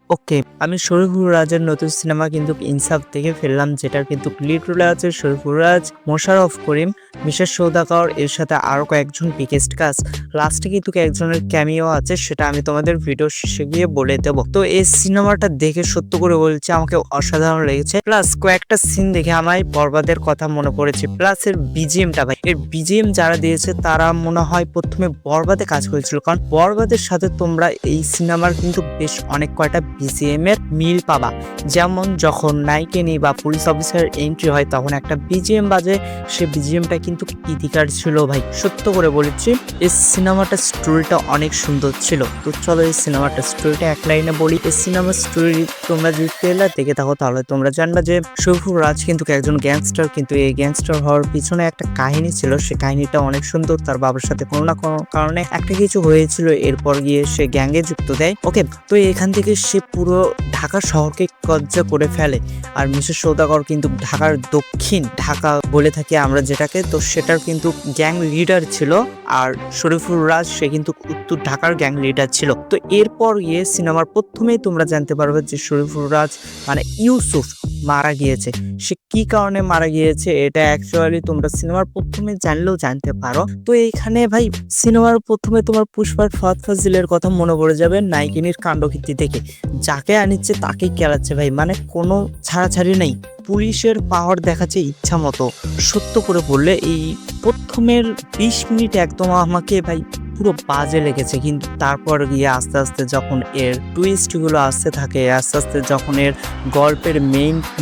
ওকে, আমি শরীফুল রাজের নতুন সিনেমা কিন্তু ইনসাফ দেখে ফেললাম, যেটার কিন্তু লিড রোলে আছে শরীফুল রাজ, মোশাররফ করিম, মিসেস সওদাগর, এর সাথে আরো কয়েকজন বিগেস্ট কাস্ট। লাস্টে কিন্তু একজনের ক্যামিও আছে, সেটা আমি তোমাদের ভিডিও শেষে গিয়ে বলে দেবো। তো এই সিনেমাটা দেখে সত্য করে বলছি আমাকে অসাধারণ লেগেছে। প্লাস কয়েকটা সিন দেখে আমায় বরবাদের কথা মনে পড়েছে। প্লাস এর বিজিএমটা ভাই, এর বিজিএম যারা দিয়েছে তারা মনে হয় প্রথমে বরবাদে কাজ করেছিল, কারণ বরবাদের সাথে তোমরা এই সিনেমার কিন্তু বেশ অনেক কয়টা বিজিএম এর মিল পাবা। যেমন যখন নায়িকেনি বা পুলিশ অফিসার এন্ট্রি হয় তখন একটা বিজিএম বাজে, সে বিজিএমটা কিন্তু ইতিকার ছিল ভাই, সত্য করে বলেছি। এই সিনেমাটার স্টোরিটা অনেক সুন্দর ছিল। তো চলো এই সিনেমাটার স্টোরিটা এক লাইনে বলি। এই সিনেমার স্টোরি তোমরা যদি ট্রেলার দেখে থাকো তাহলে তোমরা জানবা যে শরীফুল রাজ কিন্তু একজন গ্যাংস্টার, কিন্তু এই গ্যাংস্টার হওয়ার পিছনে একটা কাহিনী ছিল। সে কাহিনীটা অনেক সুন্দর। তার বাবার সাথে কোনো না কোনো কারণে একটা কিছু হয়েছিল, এরপর গিয়ে সে গ্যাংয়ে যুক্ত দেয়। ওকে, তো এখান থেকে সে পুরো ঢাকা শহরকে কব্জা করে ফেলে। আর মিসেস সওদাগর কিন্তু ঢাকার দক্ষিণ ঢাকা বলে থাকি আমরা যেটাকে, তো সেটার কিন্তু গ্যাং লিডার ছিল। আর শরীফুল রাজ সে কিন্তু উত্তর ঢাকার গ্যাং লিডার ছিল। তো এরপর গিয়ে সিনেমার প্রথমেই তোমরা জানতে পারবে যে শরীফুল রাজ মানে ইউসুফ মারা গিয়েছে। সে কি কারণে মারা গিয়েছে এটা অ্যাকচুয়ালি তোমরা সিনেমার প্রথমে জানলেও জানতে পারো। তো এইখানে ভাই সিনেমার প্রথমে তোমার পুষ্পার ফাহাদ ফাজিলের কথা মনে পড়ে যাবে নায়িকিনীর কাণ্ডকীর্তি থেকে। যাকে আনিচ্ছে তাকেই কেলাচ্ছে ভাই, মানে কোনো ছাড়াছাড়ি নেই। পুলিশের পাওয়ার দেখাচ্ছে ইচ্ছা মতো। সত্য করে বললে এই প্রথমের 20 মিনিট একদম আমাকে ভাই পুরো বাজে লেগেছে, কিন্তু তারপর গিয়ে আস্তে আস্তে যখন এর টুইস্টগুলো আসতে থাকে, আস্তে আস্তে যখন এর গল্পের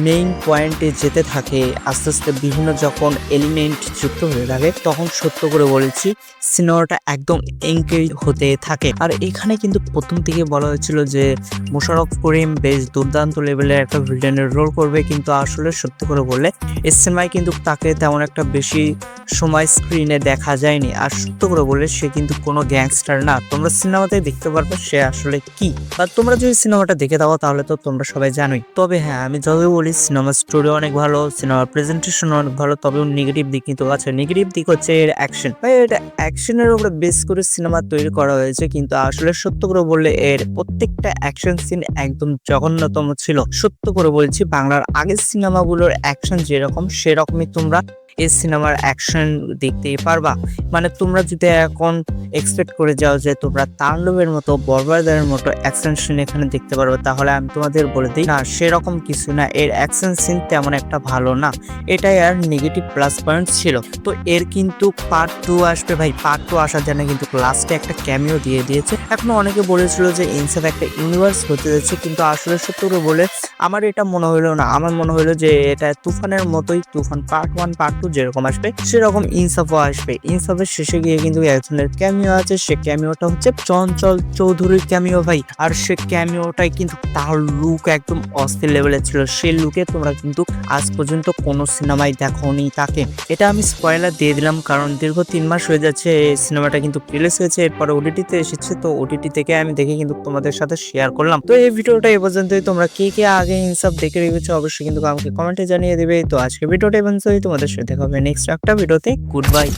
মেইন পয়েন্টে যেতে থাকে, আস্তে আস্তে বিভিন্ন যখন এলিমেন্ট যুক্ত হয়ে থাকে, তখন সত্য করে বলেছি সিনেমাটা একদম এনগেজ হতে থাকে। আর এখানে কিন্তু প্রথম থেকে বলা হয়েছিল যে মোশাররফ করিম বেশ দুর্দান্ত লেভেলের একটা ভিলেনের রোল করবে, কিন্তু আসলে সত্যি করে বললে এই সিনেমায় কিন্তু তাকে তেমন একটা বেশি সময় স্ক্রিনে দেখা যায়নি। আর সত্য করে বললে সে কিন্তু কোনো গ্যাংস্টার না। তোমরা সিনেমাতে দেখতে পারবে সে আসলে কি, বা তোমরা যদি সিনেমাটা দেখে থাকো তাহলে তো তোমরা সবাই জানোই। তবে হ্যাঁ, আমি যতই বলি সিনেমার স্টোরি অনেক ভালো, সিনেমার প্রেজেন্টেশন অনেক ভালো, তবে নেগেটিভ দিক কিন্তু আছে। নেগেটিভ দিক হচ্ছে এর অ্যাকশন। এটা অ্যাকশনের উপরে বেস করে সিনেমা তৈরি করা হয়েছে, কিন্তু আসলে সত্য করে বললে এর প্রত্যেকটা অ্যাকশন সিন একদম জঘন্যতম ছিল। সত্য করে বলছি, বাংলার আগের সিনেমাগুলোর অ্যাকশন যেরকম সেরকমই তোমরা এই সিনেমার অ্যাকশন দেখতেই পারবা। মানে তোমরা যদি এখন এক্সপেক্ট করে যাও যে তোমরা তাণ্ডবের মতো বরবাদের মতো অ্যাকশন সিন এখানে দেখতে পারবে, তাহলে আমি তোমাদের বলে দিই না, সেরকম কিছু না। এর অ্যাকশন সিন তেমন একটা ভালো না, এটাই আর নেগেটিভ প্লাস পয়েন্ট ছিল। তো এর কিন্তু পার্ট 2 আসবে ভাই। পার্ট 2 আসার জন্য কিন্তু লাস্টে একটা ক্যামিও দিয়ে দিয়েছে। এখনো অনেকে বলেছিল যে ইনসাফ একটা ইউনিভার্স হতে যাচ্ছে, কিন্তু আসলে সত্য করে বলে আমার এটা মনে হলো না। আমার মনে হলো যে এটা তুফানের মতোই, তুফান পার্ট 1 পার্ট 2 যেরকম আসবে সেরকম ইনসাফও আসবে। ইনসাফের শেষে গিয়ে কিন্তু একজনের ক্যামিও আছে, সে ক্যামিওটা হচ্ছে চঞ্চল চৌধুরীর ক্যামিও ভাই। আর সে ক্যামিওটাই কিন্তু তার লুক একদম অস্থির লেভেলের ছিল। সেই লুকে তোমরা কিন্তু আজ পর্যন্ত কোনো সিনেমায় দেখোনি তাকে। এটা আমি স্পয়লার দিয়ে দিলাম, কারণ দীর্ঘ 3 মাস হয়ে যাচ্ছে এই সিনেমাটা কিন্তু রিলিজ হয়েছে, এরপরে ওটিটিতে এসেছে। তো ওটিটি থেকে আমি দেখে কিন্তু তোমাদের সাথে শেয়ার করলাম। তো এই ভিডিওটা এ পর্যন্তই। তোমরা কে কে আগে ইনসাফ দেখে রেখেছো অবশ্যই কিন্তু আমাকে কমেন্টে জানিয়ে দেবে। তো আজকে ভিডিওটা এই পর্যন্তই, তোমাদের সাথে দেখা হবে নেক্সট একটা ভিডিওতে। Good bye.